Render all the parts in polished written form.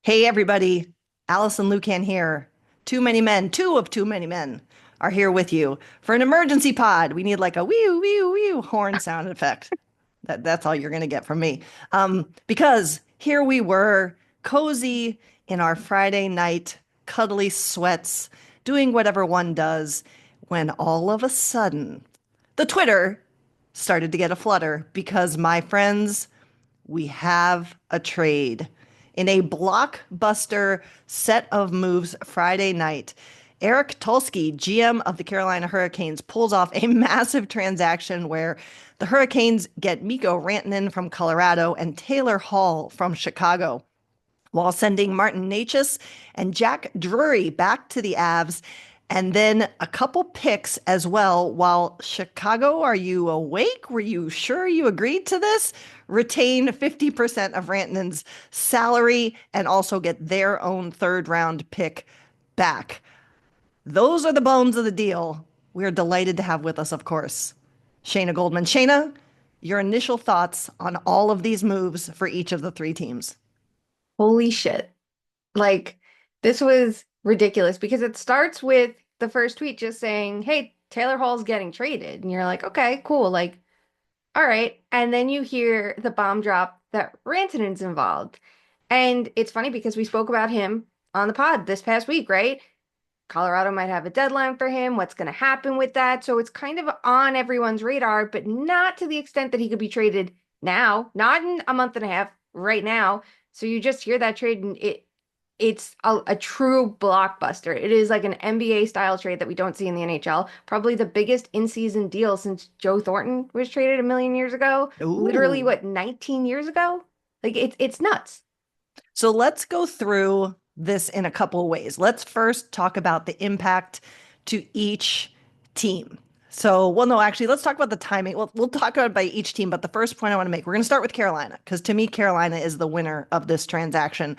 Hey, everybody. Alison Lucan here. Too many men, two of too many men are here with you for an emergency pod. We need like a wee wee wee horn sound effect. That's all you're going to get from me. Because here we were, cozy in our Friday night, cuddly sweats, doing whatever one does, when all of a sudden the Twitter started to get a flutter because, my friends, we have a trade. In a blockbuster set of moves Friday night, Eric Tulsky, GM of the Carolina Hurricanes, pulls off a massive transaction where the Hurricanes get Mikko Rantanen from Colorado and Taylor Hall from Chicago, while sending Martin Necas and Jack Drury back to the Avs, and then a couple picks as well. While Chicago, are you awake? Were you sure you agreed to this? Retain 50% of Rantanen's salary and also get their own third round pick back. Those are the bones of the deal. We're delighted to have with us, of course, Shayna Goldman. Shayna, your initial thoughts on all of these moves for each of the three teams? Holy shit. Like, this was ridiculous because it starts with the first tweet just saying, hey, Taylor Hall's getting traded. And you're like, okay, cool. Like, all right. And then you hear the bomb drop that Rantanen's involved. And it's funny because we spoke about him on the pod this past week, right? Colorado might have a deadline for him. What's going to happen with that? So it's kind of on everyone's radar, but not to the extent that he could be traded now, not in a month and a half, right now. So you just hear that trade and it's a true blockbuster. It is like an NBA style trade that we don't see in the NHL. Probably the biggest in-season deal since Joe Thornton was traded a million years ago. Literally, Ooh. what, 19 years ago? Like it's nuts. So let's go through this in a couple of ways. Let's first talk about the impact to each team. So, well, no, actually, let's talk about the timing. We'll talk about it by each team, but the first point I want to make, we're going to start with Carolina, because to me, Carolina is the winner of this transaction.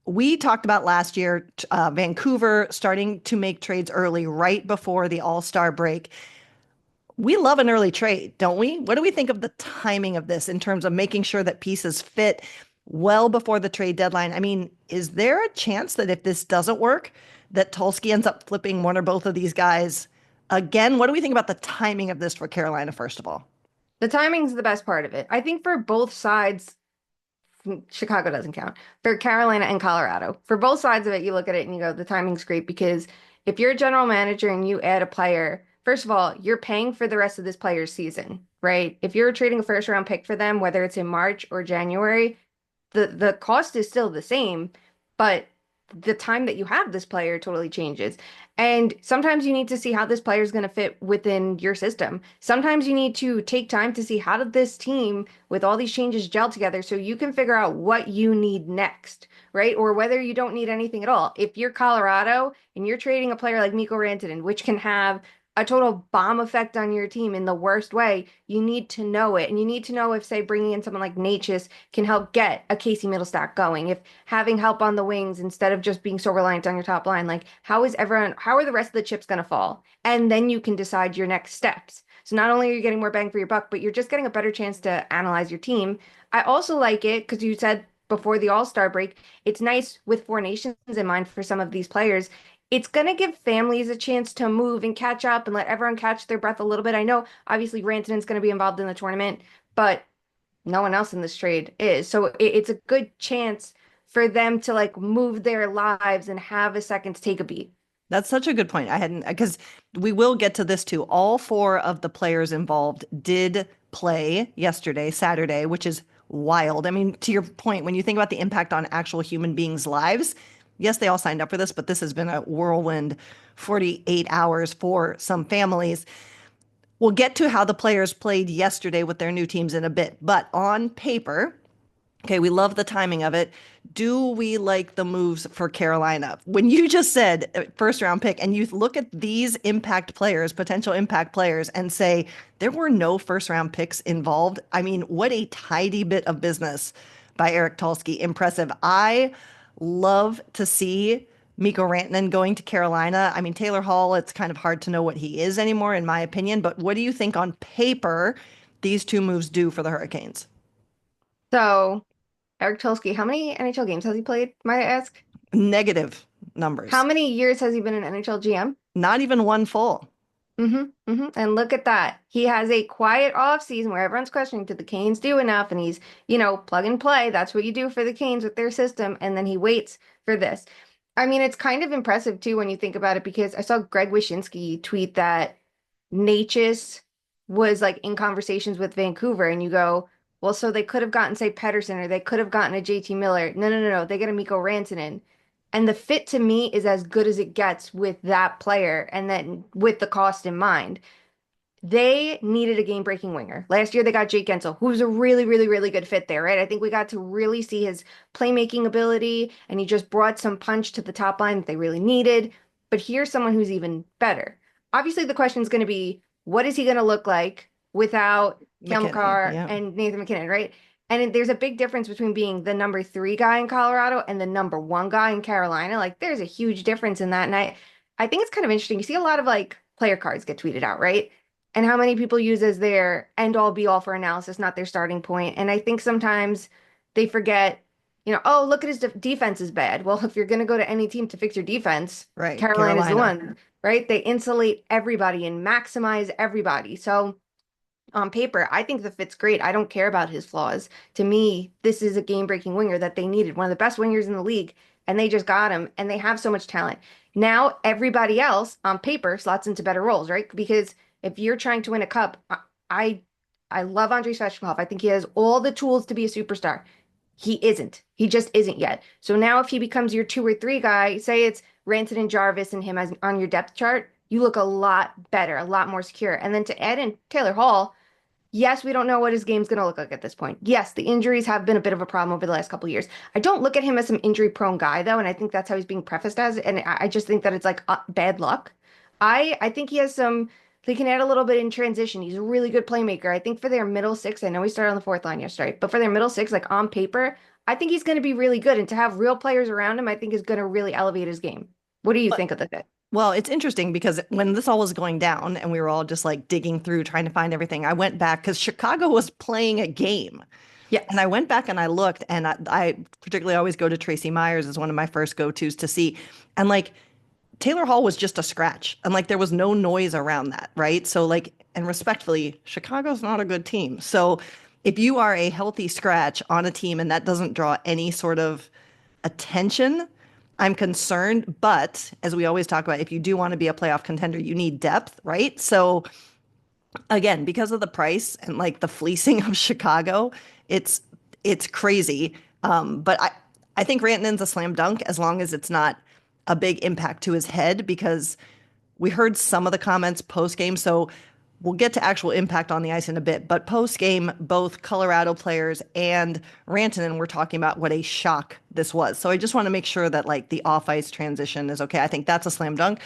We talked about last year, Vancouver starting to make trades early, right before the All-Star break. We love an early trade, don't we? What do we think of the timing of this in terms of making sure that pieces fit well before the trade deadline? I mean, is there a chance that if this doesn't work, that Tulsky ends up flipping one or both of these guys again? What do we think about the timing of this for Carolina, first of all? The timing's the best part of it. I think for both sides, Chicago doesn't count. For Carolina and Colorado, for both sides of it, you look at it and you go, the timing's great because if you're a general manager and you add a player, first of all, you're paying for the rest of this player's season, right? If you're trading a first round pick for them, whether it's in March or January, the cost is still the same, but the time that you have this player totally changes. And sometimes you need to see how this player is going to fit within your system. Sometimes you need to take time to see how did this team with all these changes gel together so you can figure out what you need next, right? Or whether you don't need anything at all. If you're Colorado and you're trading a player like Mikko Rantanen, which can have a total bomb effect on your team in the worst way, you need to know it. And you need to know if, say, bringing in someone like Natchez can help get a Casey Middlestat going, if having help on the wings instead of just being so reliant on your top line, like how are the rest of the chips going to fall? And then you can decide your next steps. So not only are you getting more bang for your buck, but you're just getting a better chance to analyze your team. I also like it because you said before the All-Star break, it's nice with four nations in mind for some of these players. It's going to give families a chance to move and catch up and let everyone catch their breath a little bit. I know obviously Rantanen's going to be involved in the tournament, but no one else in this trade is. So it's a good chance for them to like move their lives and have a second to take a beat. That's such a good point. I hadn't, because we will get to this too. All four of the players involved did play yesterday, Saturday, which is wild. I mean, to your point, when you think about the impact on actual human beings' lives, yes, they all signed up for this, but this has been a whirlwind 48 hours for some families. We'll get to how the players played yesterday with their new teams in a bit, but on paper, okay, we love the timing of it. Do we like the moves for Carolina? When you just said first round pick and you look at these impact players, potential impact players, and say there were no first round picks involved, I mean, what a tidy bit of business by Eric Tulsky. Impressive. I love to see Mikko Rantanen going to Carolina. I mean, Taylor Hall, it's kind of hard to know what he is anymore, in my opinion. But what do you think on paper these two moves do for the Hurricanes? So Eric Tulski, how many NHL games has he played, might I ask? Negative How numbers. many years has he been an NHL GM? Not even one full. And look at that. He has a quiet off season where everyone's questioning, did the Canes do enough? And he's, plug and play. That's what you do for the Canes with their system. And then he waits for this. I mean, it's kind of impressive too when you think about it, because I saw Greg Wyshynski tweet that Natchez was like in conversations with Vancouver, and you go, well, so they could have gotten, say, Pedersen, or they could have gotten a JT Miller. No, no, no, no. They get a Mikko Rantanen. And the fit to me is as good as it gets with that player, and then with the cost in mind. They needed a game-breaking winger. Last year they got Jake Gensel, who's a really, really, really good fit there, right? I think we got to really see his playmaking ability, and he just brought some punch to the top line that they really needed. But here's someone who's even better. Obviously, the question is going to be, what is he going to look like without Cale McKinnon. Makar Yeah. and Nathan McKinnon, right? And there's a big difference between being the number three guy in Colorado and the number one guy in Carolina. Like, there's a huge difference in that. And I think it's kind of interesting. You see a lot of like player cards get tweeted out, right? And how many people use as their end all be all for analysis, not their starting point. And I think sometimes they forget, oh, look at his defense is bad. Well, if you're going to go to any team to fix your defense, Right. Carolina's the Carolina. one, right? They insulate everybody and maximize everybody. So on paper, I think the fit's great. I don't care about his flaws. To me, this is a game-breaking winger that they needed, one of the best wingers in the league, and they just got him, and they have so much talent. Now, everybody else on paper slots into better roles, right? Because if you're trying to win a cup, I I love Andrei Svechnikov. I think he has all the tools to be a superstar. He isn't. He just isn't yet. So now if he becomes your two or three guy, say it's Rantanen and Jarvis and him as on your depth chart, you look a lot better, a lot more secure. And then to add in Taylor Hall, yes, we don't know what his game's going to look like at this point. Yes, the injuries have been a bit of a problem over the last couple of years. I don't look at him as some injury prone guy, though, and I think that's how he's being prefaced as. And I just think that it's like bad luck. I think he has some, he can add a little bit in transition. He's a really good playmaker. I think for their middle six, I know he started on the fourth line yesterday, but for their middle six, like on paper, I think he's going to be really good. And to have real players around him, I think is going to really elevate his game. What do you But think of the fit? well, it's interesting because when this all was going down and we were all just like digging through trying to find everything, I went back because Chicago was playing a game. And I Yes. went back and I looked, and I particularly always go to Tracy Myers as one of my first go-tos to see. And like Taylor Hall was just a scratch, and like there was no noise around that, right? So like, and respectfully, Chicago's not a good team. So if you are a healthy scratch on a team and that doesn't draw any sort of attention, I'm concerned. But as we always talk about, if you do want to be a playoff contender, you need depth, right? So again, because of the price and like the fleecing of Chicago, it's it's crazy. But I think Rantanen's a slam dunk as long as it's not a big impact to his head because we heard some of the comments post game. So we'll get to actual impact on the ice in a bit. But post game, both Colorado players and Rantanen were talking about what a shock this was. So I just want to make sure that like the off ice transition is okay. I think that's a slam dunk.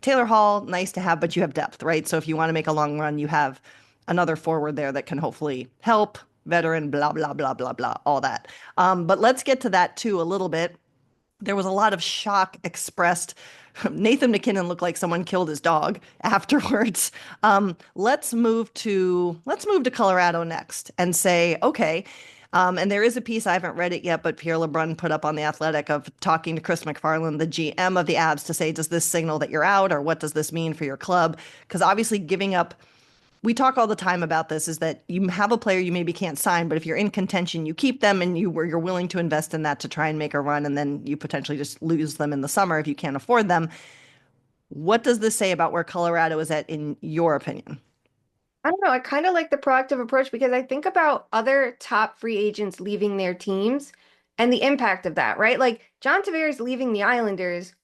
Taylor Hall, nice to have, but you have depth, right? So if you want to make a long run, you have another forward there that can hopefully help, veteran, blah, blah, blah, blah, blah, all that. But let's get to that too a little bit. There was a lot of shock expressed. Nathan McKinnon looked like someone killed his dog afterwards. Let's move to Colorado next and say, okay. And there is a piece I haven't read it yet, but Pierre LeBrun put up on the Athletic of talking to Chris McFarland, the GM of the Avs, to say, does this signal that you're out, or what does this mean for your club? Because obviously, giving up we talk all the time about this is that you have a player you maybe can't sign, but if you're in contention, you keep them and you're willing to invest in that to try and make a run, and then you potentially just lose them in the summer if you can't afford them. What does this say about where Colorado is at, in your opinion? I don't know. I kind of like the proactive approach because I think about other top free agents leaving their teams and the impact of that, right? Like John Tavares leaving the Islanders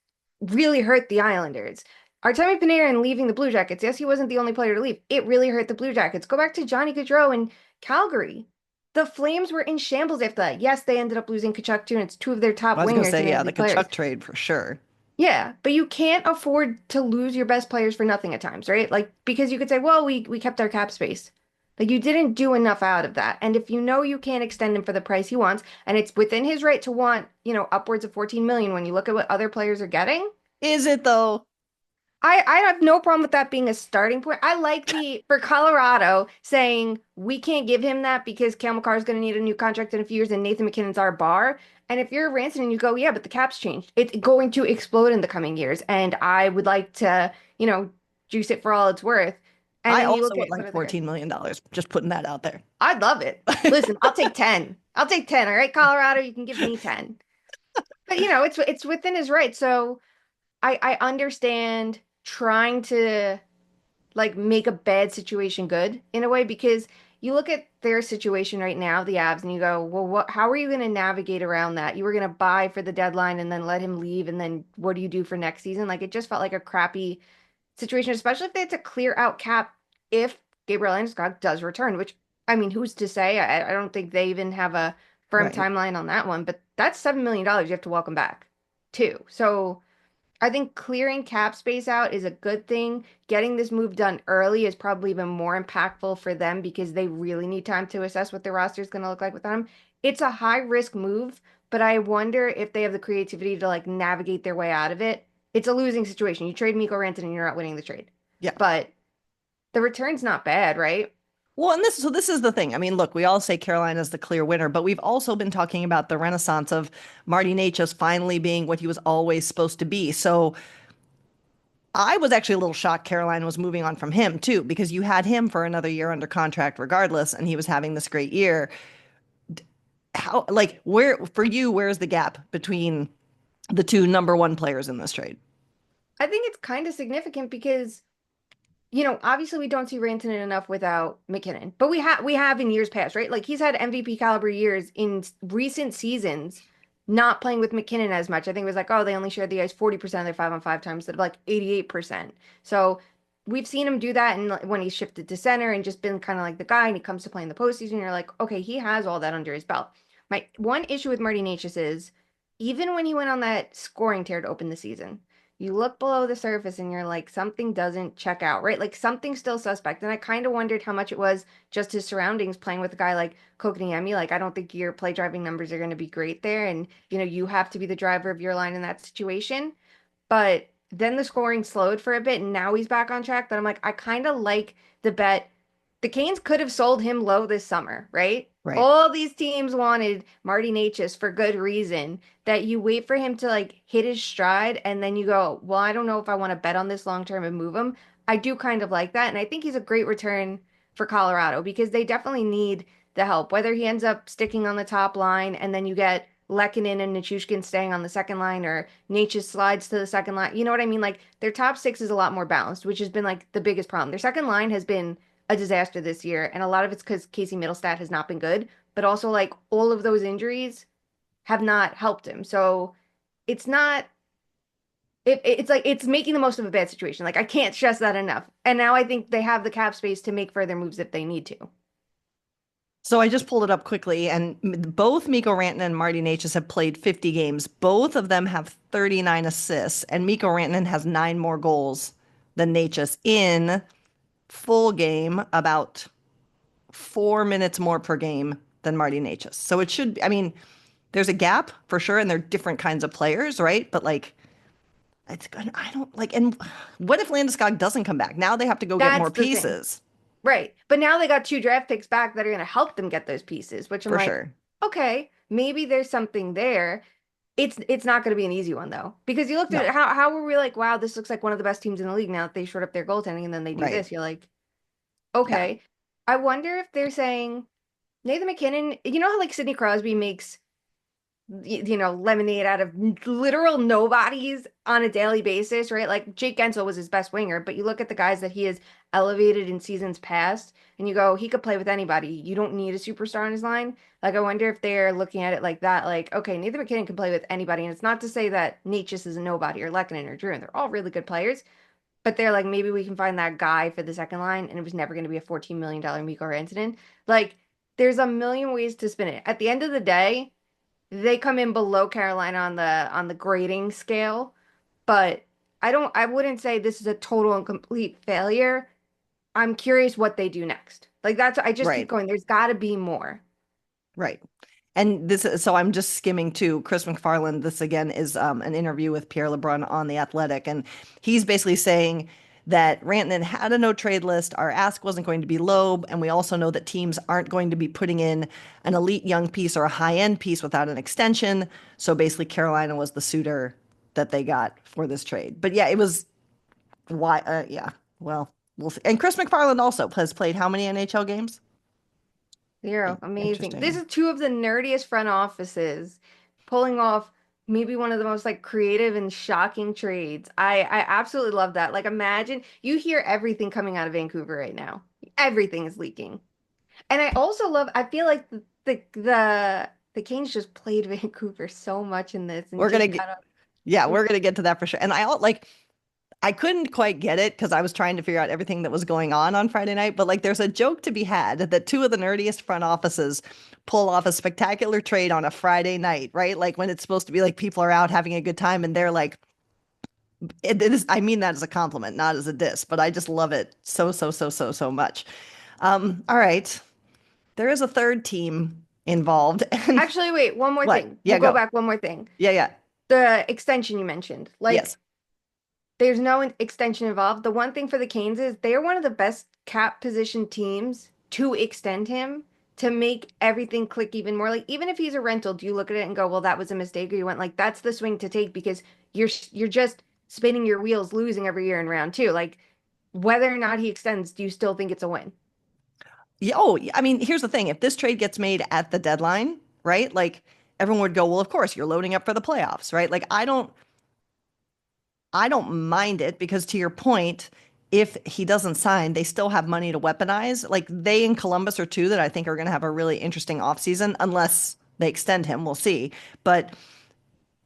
really hurt the Islanders. Artemi Panarin leaving the Blue Jackets. Yes, he wasn't the only player to leave. It really hurt the Blue Jackets. Go back to Johnny Gaudreau in Calgary. The Flames were in shambles after that. Yes, they ended up losing Kachuk too, and it's two of their top I was going to wingers say, and they yeah, have the good players. Kachuk trade for sure. Yeah, but you can't afford to lose your best players for nothing at times, right? Like because you could say, well, we kept our cap space. Like you didn't do enough out of that. And if you know you can't extend him for the price he wants, and it's within his right to want, upwards of 14 million when you look at what other players are getting, Is it though? I have no problem with that being a starting point. I like the for Colorado saying we can't give him that because Cale Makar is going to need a new contract in a few years and Nathan McKinnon's our bar. And if you're Ranson and you go, yeah, but the cap's changed. It's going to explode in the coming years. And I would like to, juice it for all it's worth. And I then you also look would at what like are the $14 million. Just putting that out there. I'd love it. Listen, I'll take 10. I'll take 10. All right, Colorado, you can give me 10. But it's within his right. So I understand trying to like make a bad situation good in a way because you look at their situation right now, the Avs, and you go, well, how are you going to navigate around that? You were going to buy for the deadline and then let him leave, and then what do you do for next season? Like it just felt like a crappy situation, especially if they had to clear out cap if Gabriel Landeskog does return, which I mean, who's to say? I don't think they even have a firm Right. timeline on that one, but that's $7 million you have to welcome back too. So I think clearing cap space out is a good thing. Getting this move done early is probably even more impactful for them because they really need time to assess what their roster is going to look like without him. It's a high risk move, but I wonder if they have the creativity to like navigate their way out of it. It's a losing situation. You trade Mikko Rantanen and you're not winning the trade. Yeah. But the return's not bad, right? Well, and this is the thing. I mean, look, we all say Carolina's the clear winner, but we've also been talking about the renaissance of Marty Necas finally being what he was always supposed to be. So I was actually a little shocked Carolina was moving on from him too, because you had him for another year under contract regardless, and he was having this great year. How, like, where for you, where's the gap between the two number one players in this trade? I think it's kind of significant because obviously we don't see Rantanen enough without McKinnon, but we have in years past, right? Like he's had MVP caliber years in recent seasons, not playing with McKinnon as much. I think it was like, oh, they only shared the ice 40% of their 5-on-5 times instead of like 88%. So we've seen him do that, and when he's shifted to center and just been kind of like the guy, and he comes to play in the postseason, you're like, okay, he has all that under his belt. My one issue with Marty Necas is even when he went on that scoring tear to open the season you look below the surface and you're like, something doesn't check out, right? Like something's still suspect. And I kind of wondered how much it was just his surroundings playing with a guy like Kokoniemi. Like, I don't think your play driving numbers are going to be great there. And, you have to be the driver of your line in that situation. But then the scoring slowed for a bit and now he's back on track. But I'm like, I kind of like the bet. The Canes could have sold him low this summer, right? Right. All these teams wanted Marty Necas for good reason. That you wait for him to like hit his stride and then you go, well, I don't know if I want to bet on this long term and move him. I do kind of like that. And I think he's a great return for Colorado because they definitely need the help. Whether he ends up sticking on the top line and then you get Lehkonen and Nichushkin staying on the second line or Necas slides to the second line. You know what I mean? Like their top six is a lot more balanced, which has been like the biggest problem. Their second line has been a disaster this year, and a lot of it's because Casey Middlestat has not been good, but also like all of those injuries have not helped him. So it's not it's like it's making the most of a bad situation. Like I can't stress that enough. And now I think they have the cap space to make further moves if they need to. So I just pulled it up quickly, and both Mikko Rantanen and Marty Necas have played 50 games. Both of them have 39 assists, and Mikko Rantanen has nine more goals than Necas in full game, about 4 minutes more per game than Marty Necas. So it should, I mean, there's a gap for sure, and they're different kinds of players, right? But like, it's gonna, I don't like, and what if Landeskog doesn't come back? Now they have to go get more That's the thing. pieces Right. But now they got two draft picks back that are going to help them get those pieces, which I'm for like, sure. okay, maybe there's something there. It's not going to be an easy one though, because you looked at it, No, how were we like, wow, this looks like one of the best teams in the league now that they short up their goaltending and then they do right. this. You're like, Yeah, okay. I wonder if they're saying Nathan McKinnon, you know how like Sidney Crosby makes lemonade out of literal nobodies on a daily basis, right? Like Jake Gensel was his best winger, but you look at the guys that he has elevated in seasons past, and you go, he could play with anybody. You don't need a superstar on his line. Like, I wonder if they're looking at it like that, like, okay, Nathan McKinnon can play with anybody, and it's not to say that Natchez is a nobody or Lehkonen or Drew, and they're all really good players, but they're like, maybe we can find that guy for the second line, and it was never going to be a $14 million Mikko incident. Like, there's a million ways to spin it. At the end of the day, they come in below Carolina on the grading scale, but I wouldn't say this is a total and complete failure. I'm curious what they do next. Like I just keep right, going. There's got to be more. right. And this is, so I'm just skimming too. Chris McFarland, this again is an interview with Pierre LeBrun on The Athletic. And he's basically saying that Rantanen had a no trade list. Our ask wasn't going to be low. And we also know that teams aren't going to be putting in an elite young piece or a high end piece without an extension. So basically, Carolina was the suitor that they got for this trade. But yeah, it was why, yeah, well, we'll see. And Chris McFarland also has played how many NHL games? Zero. Amazing. This Interesting. is two of the nerdiest front offices pulling off maybe one of the most like creative and shocking trades. I absolutely love that. Like imagine you hear everything coming out of Vancouver right now. Everything is leaking. And I also love I feel like the Canes just played Vancouver so much in this and We're gonna just get, kind yeah, of we're gonna get to that for sure. And I couldn't quite get it because I was trying to figure out everything that was going on Friday night. But like, there's a joke to be had that two of the nerdiest front offices pull off a spectacular trade on a Friday night, right? Like when it's supposed to be like people are out having a good time, and they're like, it is. I mean that as a compliment, not as a diss. But I just love it so much. All right, there is a third team involved, and Actually, wait, one more what? thing. We'll Yeah, go go. back one more thing. Yeah. The extension you mentioned. Like Yes. there's no extension involved. The one thing for the Canes is they're one of the best cap position teams to extend him to make everything click even more. Like even if he's a rental, do you look at it and go, "Well, that was a mistake," or you went like, "That's the swing to take," because you're just spinning your wheels, losing every year in round two. Like whether or not he extends, do you still think it's a win? Yeah, oh, I mean, here's the thing. If this trade gets made at the deadline, right? Like everyone would go, well, of course, you're loading up for the playoffs, right? Like I don't mind it because to your point, if he doesn't sign, they still have money to weaponize. Like they in Columbus are two that I think are going to have a really interesting offseason unless they extend him. We'll see. But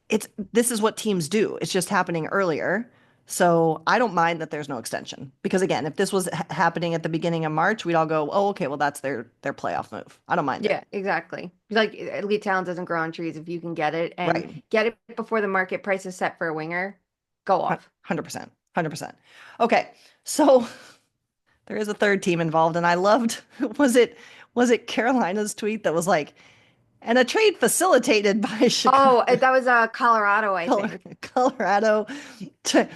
it's this is what teams do. It's just happening earlier. So I don't mind that there's no extension because again, if this was happening at the beginning of March, we'd all go, "Oh, okay, well that's their playoff move." I don't mind it. Yeah, exactly. Like elite talent doesn't grow on trees. If you can get it and Right. get it before the market price is set for a winger, go off. 100%. 100%. Okay. So there is a third team involved and I loved was it Carolina's tweet that was like and a trade facilitated by Oh, Chicago, that was Colorado, I think. Colorado. To,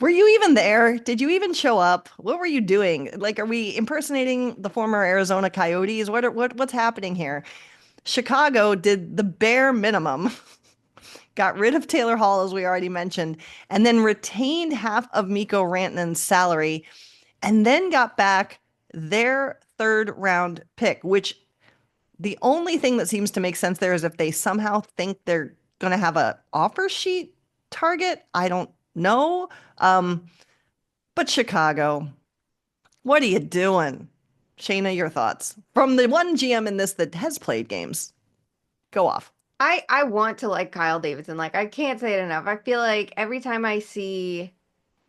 were you even there? Did you even show up? What were you doing? Like, are we impersonating the former Arizona Coyotes? What's happening here? Chicago did the bare minimum, got rid of Taylor Hall, as we already mentioned, and then retained half of Mikko Rantanen's salary, and then got back their third round pick, which the only thing that seems to make sense there is if they somehow think they're going to have a offer sheet target. I don't know. Um, but Chicago, what are you doing? Shayna, your thoughts from the one GM in this that has played games. Go off. I want to like Kyle Davidson. Like I can't say it enough. I feel like every time I see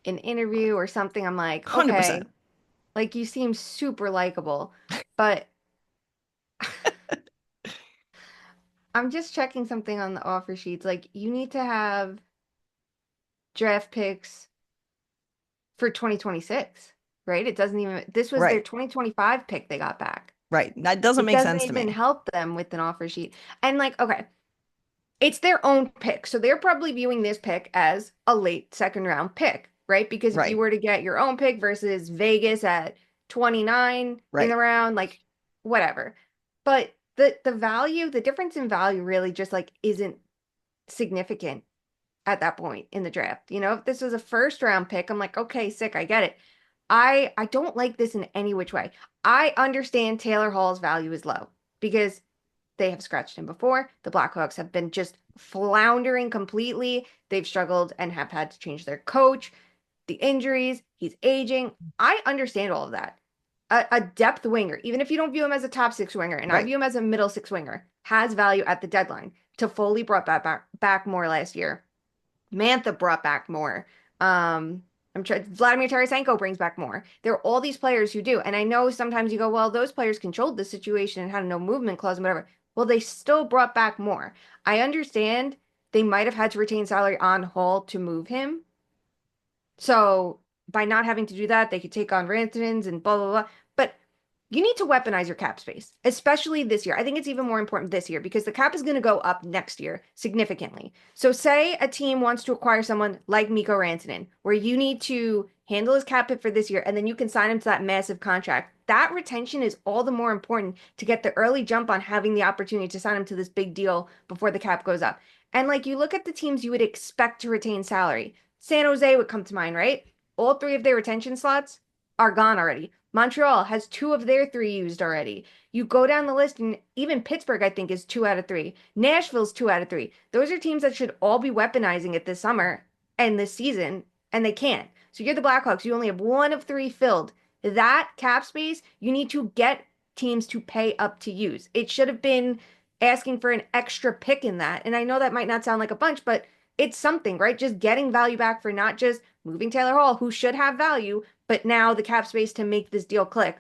an interview or something, I'm like, 100%. okay, like you seem super likable. But I'm just checking something on the offer sheets. Like you need to have draft picks for 2026, right? It doesn't even, this was their Right. 2025 pick they got back. Right. That doesn't It make doesn't sense to even me. help them with an offer sheet. And like, okay, it's their own pick. So they're probably viewing this pick as a late second round pick, right? Because if you Right. were to get your own pick versus Vegas at 29 in the Right. round, like whatever. But the value, the difference in value really just like isn't significant at that point in the draft. You know, if this was a first round pick, I'm like, okay, sick, I get it. I don't like this in any which way. I understand Taylor Hall's value is low because they have scratched him before. The Blackhawks have been just floundering completely. They've struggled and have had to change their coach, the injuries, he's aging. I understand all of that. A depth winger, even if you don't view him as a top six winger, and I Right. view him as a middle six winger, has value at the deadline. Toffoli brought back more last year. Mantha brought back more. I'm trying. Vladimir Tarasenko brings back more. There are all these players who do, and I know sometimes you go, well, those players controlled the situation and had a no movement clause and whatever. Well, they still brought back more. I understand they might have had to retain salary on Hall to move him. So by not having to do that, they could take on Rantanens and blah blah blah. But you need to weaponize your cap space, especially this year. I think it's even more important this year because the cap is going to go up next year significantly. So, say a team wants to acquire someone like Mikko Rantanen, where you need to handle his cap hit for this year, and then you can sign him to that massive contract. That retention is all the more important to get the early jump on having the opportunity to sign him to this big deal before the cap goes up. And like you look at the teams you would expect to retain salary. San Jose would come to mind, right? All three of their retention slots are gone already. Montreal has two of their three used already. You go down the list, and even Pittsburgh, I think, is 2 out of 3. Nashville's 2 out of 3. Those are teams that should all be weaponizing it this summer and this season, and they can't. So you're the Blackhawks. You only have 1 of 3 filled. That cap space, you need to get teams to pay up to use. It should have been asking for an extra pick in that. And I know that might not sound like a bunch, but it's something, right? Just getting value back for not just moving Taylor Hall, who should have value, but now the cap space to make this deal click.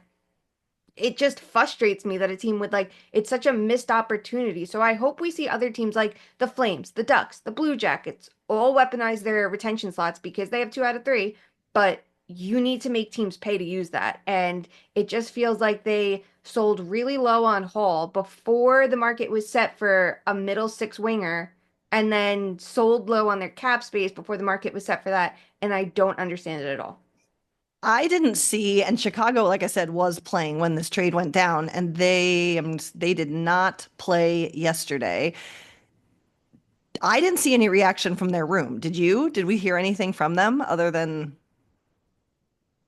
It just frustrates me that a team would like it's such a missed opportunity. So I hope we see other teams like the Flames, the Ducks, the Blue Jackets all weaponize their retention slots because they have 2 out of 3, but you need to make teams pay to use that. And it just feels like they sold really low on Hall before the market was set for a middle six winger and then sold low on their cap space before the market was set for that. And I don't understand it at all. I didn't see, and Chicago, like I said, was playing when this trade went down, and they did not play yesterday. I didn't see any reaction from their room. Did you? Did we hear anything from them other than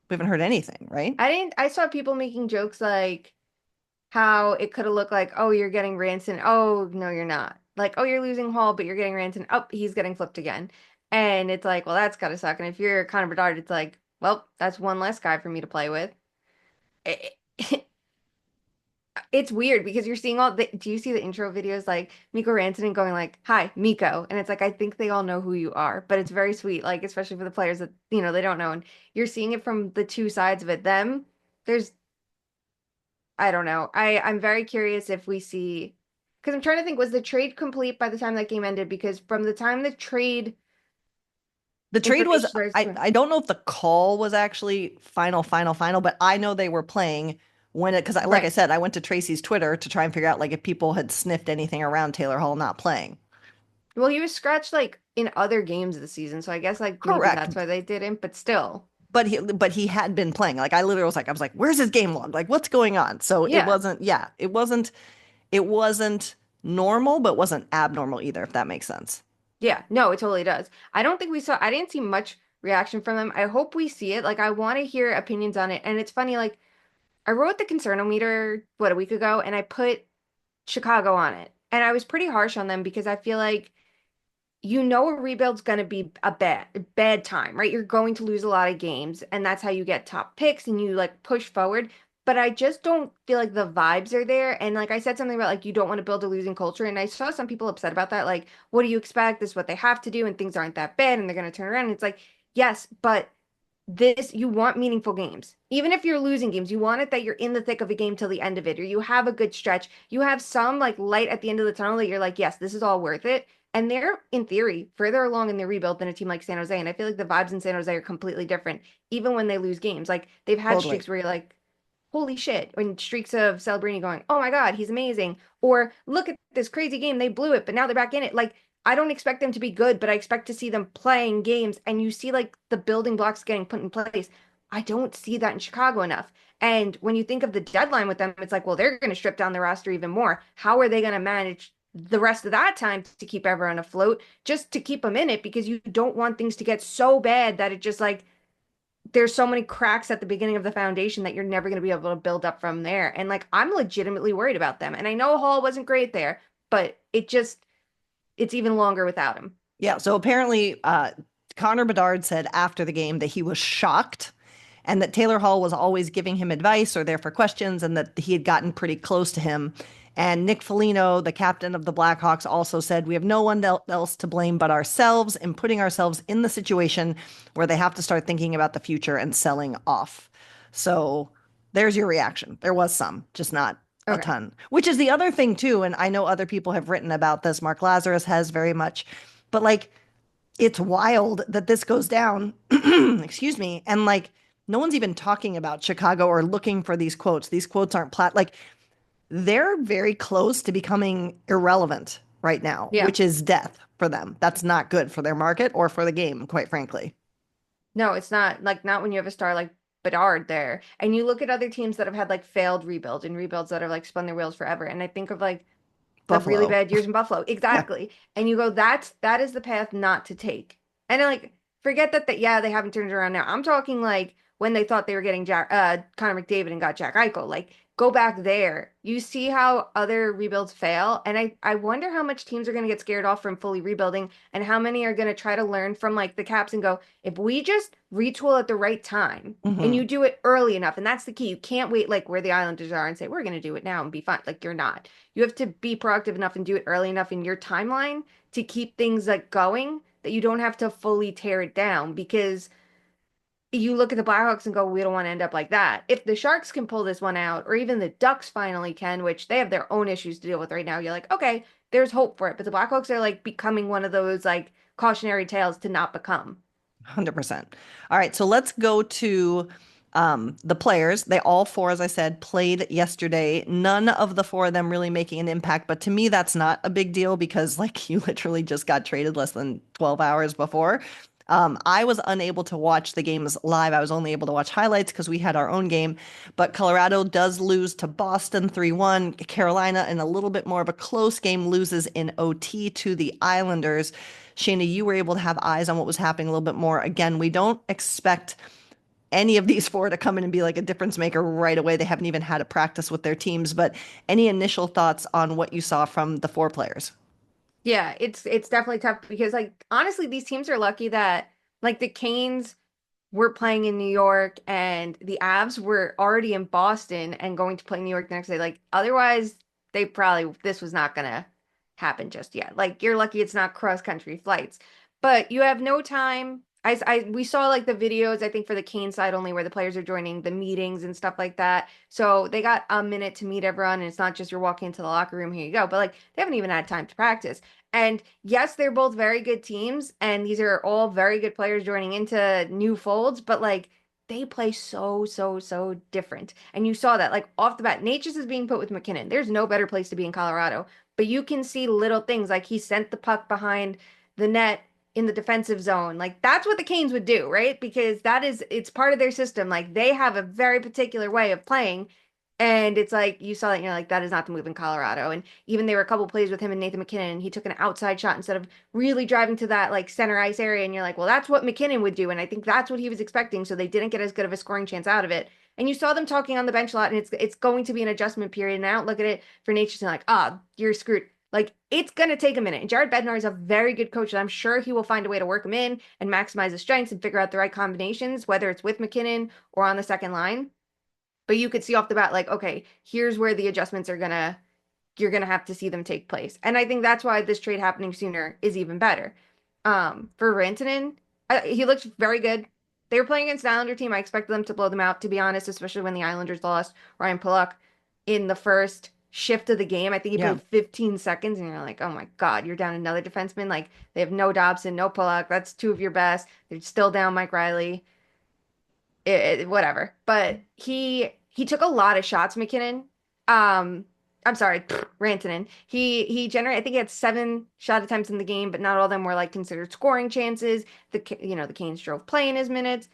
we haven't heard anything, right? I saw people making jokes like how it could have looked like, oh, you're getting Ranson. Oh, no, you're not. Like, oh, you're losing Hall, but you're getting Ranson. Oh, he's getting flipped again. And it's like, well, that's gotta suck. And if you're Connor Bedard, it's like, well, that's one less guy for me to play with. It, it's weird because you're seeing all the, do you see the intro videos like Mikko Rantanen going like, hi, Mikko? And it's like, I think they all know who you are, but it's very sweet, like, especially for the players that, they don't know. And you're seeing it from the two sides of it. There's I don't know. I'm very curious if we see because I'm trying to think, was the trade complete by the time that game ended? Because from the time the trade The trade was, information starts I, to I don't know if the call was actually final, but I know they were playing when it, because like I right. said, I went to Tracy's Twitter to try and figure out like if people had sniffed anything around Taylor Hall not playing. Well, he was scratched like in other games of the season, so I guess like maybe Correct. that's why they didn't, but still. But he had been playing. Like I literally was like, where's his game log? Like what's going on? So it Yeah. wasn't, yeah, it wasn't normal, but wasn't abnormal either, if that makes sense. Yeah. No, it totally does. I didn't see much reaction from them. I hope we see it. Like I want to hear opinions on it. And it's funny, like I wrote the concernometer, what, a week ago, and I put Chicago on it. And I was pretty harsh on them because I feel like a rebuild's going to be a bad time, right? You're going to lose a lot of games, and that's how you get top picks and you like push forward. But I just don't feel like the vibes are there. And like I said something about like you don't want to build a losing culture, and I saw some people upset about that. Like, what do you expect? This is what they have to do, and things aren't that bad, and they're going to turn around. And it's like, yes, but this you want meaningful games. Even if you're losing games, you want it that you're in the thick of a game till the end of it, or you have a good stretch. You have some like light at the end of the tunnel that you're like, yes, this is all worth it. And they're, in theory, further along in their rebuild than a team like San Jose. And I feel like the vibes in San Jose are completely different, even when they lose games. Like they've had Totally. streaks where you're like, holy shit, when streaks of Celebrini going, oh my God, he's amazing. Or look at this crazy game, they blew it, but now they're back in it. Like, I don't expect them to be good, but I expect to see them playing games and you see like the building blocks getting put in place. I don't see that in Chicago enough. And when you think of the deadline with them, it's like, well, they're going to strip down the roster even more. How are they going to manage the rest of that time to keep everyone afloat, just to keep them in it? Because you don't want things to get so bad that it just like there's so many cracks at the beginning of the foundation that you're never going to be able to build up from there. And like, I'm legitimately worried about them. And I know Hall wasn't great there, but it's even longer without him. Yeah. So apparently, Connor Bedard said after the game that he was shocked and that Taylor Hall was always giving him advice or there for questions and that he had gotten pretty close to him. And Nick Foligno, the captain of the Blackhawks, also said, we have no one else to blame but ourselves in putting ourselves in the situation where they have to start thinking about the future and selling off. So there's your reaction. There was some, just not a Okay. ton, which is the other thing too. And I know other people have written about this. Mark Lazarus has very much, but like, it's wild that this goes down, excuse me, and like no one's even talking about Chicago or looking for these quotes. These quotes aren't like they're very close to becoming irrelevant right now, Yeah. which is death for them. That's not good for their market or for the game, quite frankly. No, it's not like not when you have a star like Bedard there. And you look at other teams that have had like failed rebuilds and rebuilds that have like spun their wheels forever. And I think of like the really Buffalo. bad years in Buffalo. Yeah, Exactly. And you go, that is the path not to take. And like forget that yeah, they haven't turned it around now. I'm talking like when they thought they were getting Jack Connor McDavid and got Jack Eichel. Like go back there. You see how other rebuilds fail. And I wonder how much teams are gonna get scared off from fully rebuilding and how many are gonna try to learn from like the Caps and go, if we just retool at the right time and hmm you do it early enough, and that's the key. You can't wait like where the Islanders are and say, we're gonna do it now and be fine. Like you're not. You have to be proactive enough and do it early enough in your timeline to keep things like going that you don't have to fully tear it down because you look at the Blackhawks and go, we don't want to end up like that. If the Sharks can pull this one out, or even the Ducks finally can, which they have their own issues to deal with right now, you're like, okay, there's hope for it. But the Blackhawks are like becoming one of those like cautionary tales to not become. 100%. All right, so let's go to the players. They all four, as I said, played yesterday. None of the four of them really making an impact, but to me, that's not a big deal because, like, you literally just got traded less than 12 hours before. I was unable to watch the games live. I was only able to watch highlights because we had our own game. But Colorado does lose to Boston 3-1. Carolina, in a little bit more of a close game, loses in OT to the Islanders. Shayna, you were able to have eyes on what was happening a little bit more. Again, we don't expect any of these four to come in and be like a difference maker right away. They haven't even had a practice with their teams. But any initial thoughts on what you saw from the four players? Yeah, it's definitely tough because like honestly, these teams are lucky that like the Canes were playing in New York and the Avs were already in Boston and going to play New York the next day. Like otherwise, they probably this was not gonna happen just yet. Like you're lucky it's not cross country flights, but you have no time. We saw like the videos I think for the Kane side only where the players are joining the meetings and stuff like that. So they got a minute to meet everyone, and it's not just you're walking into the locker room, here you go. But like they haven't even had time to practice. And yes, they're both very good teams, and these are all very good players joining into new folds, but like they play so different. And you saw that like off the bat, Natchez is being put with McKinnon. There's no better place to be in Colorado, but you can see little things like he sent the puck behind the net in the defensive zone. Like that's what the Canes would do, right? Because that is it's part of their system. Like they have a very particular way of playing. And it's like you saw that and you're like, that is not the move in Colorado. And even there were a couple plays with him and Nathan McKinnon, and he took an outside shot instead of really driving to that like center ice area. And you're like, well, that's what McKinnon would do. And I think that's what he was expecting. So they didn't get as good of a scoring chance out of it. And you saw them talking on the bench a lot, and it's going to be an adjustment period. And I don't look at it for Nature's and like, ah, you're screwed. Like it's gonna take a minute. And Jared Bednar is a very good coach, and I'm sure he will find a way to work him in and maximize his strengths and figure out the right combinations, whether it's with McKinnon or on the second line. But you could see off the bat, like, okay, here's where the adjustments are gonna you're gonna have to see them take place. And I think that's why this trade happening sooner is even better. For Rantanen, he looked very good. They were playing against an Islander team. I expected them to blow them out, to be honest, especially when the Islanders lost Ryan Pulock in the first shift of the game. I think he Yeah. played 15 seconds, and you're like, oh my God, you're down another defenseman. Like they have no Dobson, no Pulock. That's two of your best. They're still down Mike Riley whatever. But he took a lot of shots, McKinnon. Um, I'm sorry, Rantanen. He generated. I think he had 7 shot attempts in the game, but not all of them were like considered scoring chances. The Canes drove play in his minutes.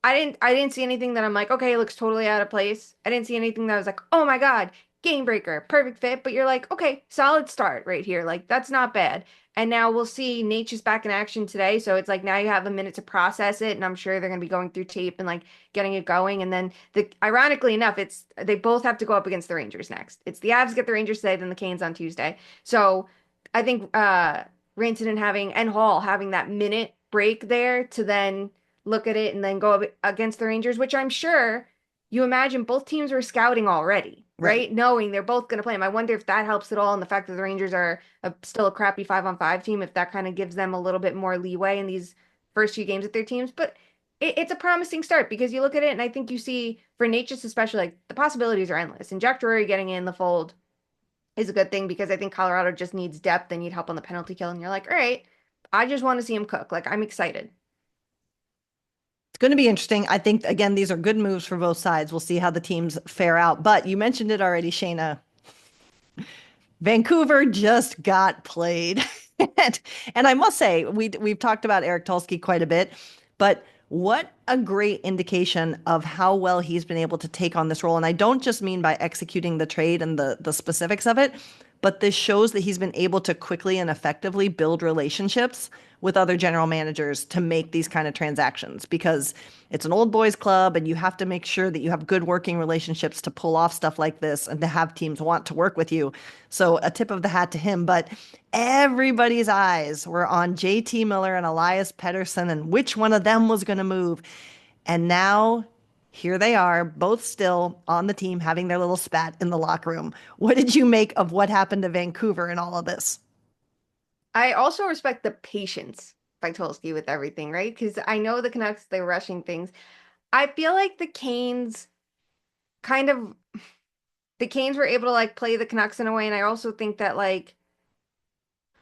I didn't see anything that I'm like, okay, it looks totally out of place. I didn't see anything that was like, oh my God, game breaker, perfect fit. But you're like, okay, solid start right here. Like that's not bad. And now we'll see Nature's back in action today. So it's like now you have a minute to process it, and I'm sure they're gonna be going through tape and like getting it going. And then the ironically enough, it's they both have to go up against the Rangers next. It's the Avs get the Rangers today, then the Canes on Tuesday. So I think Rantanen having and Hall having that minute break there to then look at it and then go against the Rangers, which I'm sure you imagine both teams were scouting already, Right. right? Knowing they're both going to play him. I wonder if that helps at all. And the fact that the Rangers are still a crappy 5-on-5 team, if that kind of gives them a little bit more leeway in these first few games with their teams. But it's a promising start because you look at it and I think you see for Natchez especially, like the possibilities are endless. And Jack Drury getting in the fold is a good thing because I think Colorado just needs depth. They need help on the penalty kill. And you're like, all right, I just want to see him cook. Like I'm excited. It's going to be interesting. I think, again, these are good moves for both sides. We'll see how the teams fare out. But you mentioned it already, Shayna. Vancouver just got played. And I must say, we've talked about Eric Tulsky quite a bit, but what a great indication of how well he's been able to take on this role. And I don't just mean by executing the trade and the specifics of it, but this shows that he's been able to quickly and effectively build relationships with other general managers to make these kind of transactions because it's an old boys club and you have to make sure that you have good working relationships to pull off stuff like this and to have teams want to work with you. So a tip of the hat to him, but everybody's eyes were on JT Miller and Elias Pettersson and which one of them was going to move. And now here they are, both still on the team having their little spat in the locker room. What did you make of what happened to Vancouver in all of this? I also respect the patience by Tulsky with everything, right? Because I know the Canucks, they're rushing things. I feel like kind of the Canes were able to like play the Canucks in a way, and I also think that like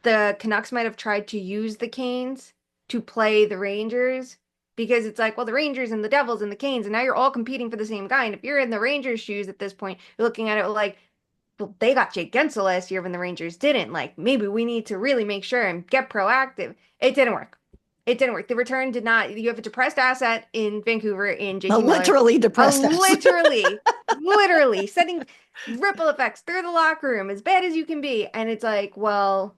the Canucks might have tried to use the Canes to play the Rangers because it's like, well, the Rangers and the Devils and the Canes, and now you're all competing for the same guy. And if you're in the Rangers' shoes at this point, you're looking at it like, well, they got Jake Gensel last year when the Rangers didn't. Like, maybe we need to really make sure and get proactive. It didn't work. It didn't work. The return did not. You have a depressed asset in Vancouver in A JT Miller. literally A depressed us. literally sending ripple effects through the locker room as bad as you can be. And it's like, well,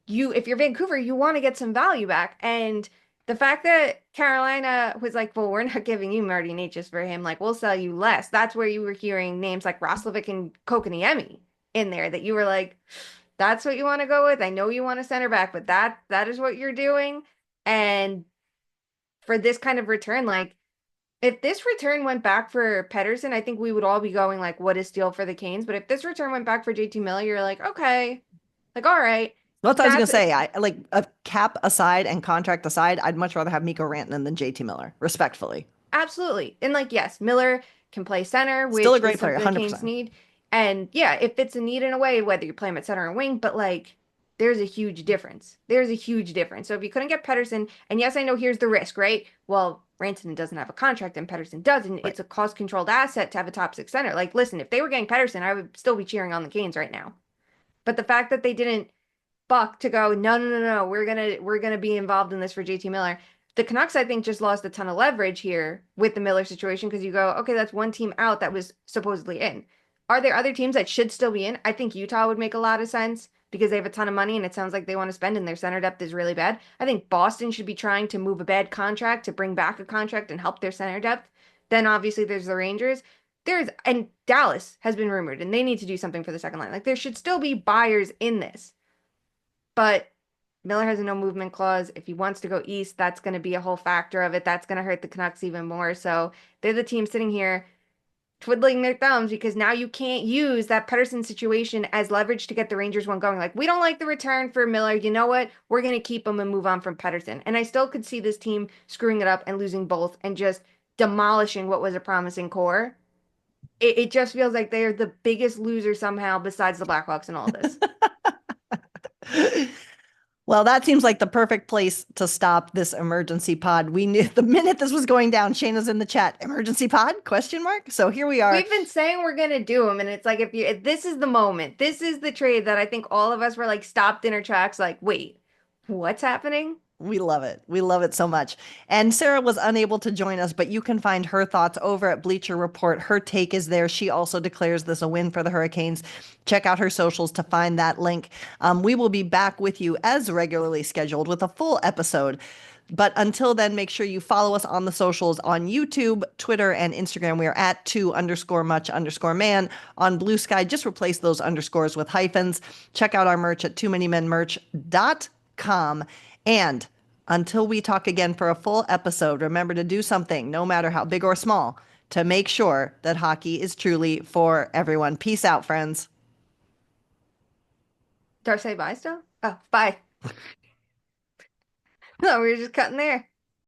if you're Vancouver, you want to get some value back. And the fact that Carolina was like, well, we're not giving you Marty Necas for him, like we'll sell you less. That's where you were hearing names like Roslovic and Kokoniemi in there that you were like, that's what you want to go with. I know you want a center back, but that is what you're doing. And for this kind of return, like if this return went back for Pedersen, I think we would all be going like, what a steal for the Canes. But if this return went back for JT Miller, you're like, okay, like all right. That's what I was gonna That's say. I like a cap aside and contract aside, I'd much rather have Miko Rantanen than JT Miller, respectfully. Absolutely. And like, yes, Miller can play center, Still a which great is player, something the Canes 100%. need. And yeah, it fits a need in a way, whether you play him at center or wing, but like there's a huge difference. There's a huge difference. So if you couldn't get Pedersen, and yes, I know here's the risk, right? Well, Rantanen doesn't have a contract and Pedersen doesn't. Right. It's a cost controlled asset to have a top six center. Like, listen, if they were getting Pedersen, I would still be cheering on the Canes right now. But the fact that they didn't buck to go, no, no, no, no, we're gonna be involved in this for JT Miller. The Canucks, I think, just lost a ton of leverage here with the Miller situation because you go, okay, that's one team out that was supposedly in. Are there other teams that should still be in? I think Utah would make a lot of sense because they have a ton of money and it sounds like they want to spend and their center depth is really bad. I think Boston should be trying to move a bad contract to bring back a contract and help their center depth. Then obviously there's the Rangers. And Dallas has been rumored and they need to do something for the second line. Like there should still be buyers in this. But Miller has a no movement clause. If he wants to go east, that's going to be a whole factor of it. That's going to hurt the Canucks even more. So they're the team sitting here twiddling their thumbs because now you can't use that Pedersen situation as leverage to get the Rangers one going. Like, we don't like the return for Miller. You know what? We're going to keep him and move on from Pedersen. And I still could see this team screwing it up and losing both and just demolishing what was a promising core. It just feels like they're the biggest loser somehow besides the Blackhawks in all this. Well, that seems like the perfect place to stop this emergency pod. We knew the minute this was going down, Shayna's in the chat. Emergency pod? Question mark. So here we are. We've been saying we're gonna do them, and it's like if this is the moment, this is the trade that I think all of us were like stopped in our tracks, like, wait, what's happening? We love it. We love it so much. And Sara was unable to join us, but you can find her thoughts over at Bleacher Report. Her take is there. She also declares this a win for the Hurricanes. Check out her socials to find that link. We will be back with you as regularly scheduled with a full episode. But until then, make sure you follow us on the socials on YouTube, Twitter, and Instagram. We are at 2_much_man. On Blue Sky, just replace those underscores with hyphens. Check out our merch at toomanymenmerch.com. And until we talk again for a full episode, remember to do something, no matter how big or small, to make sure that hockey is truly for everyone. Peace out, friends. Do I say bye still? Oh, bye. No, we were just cutting there.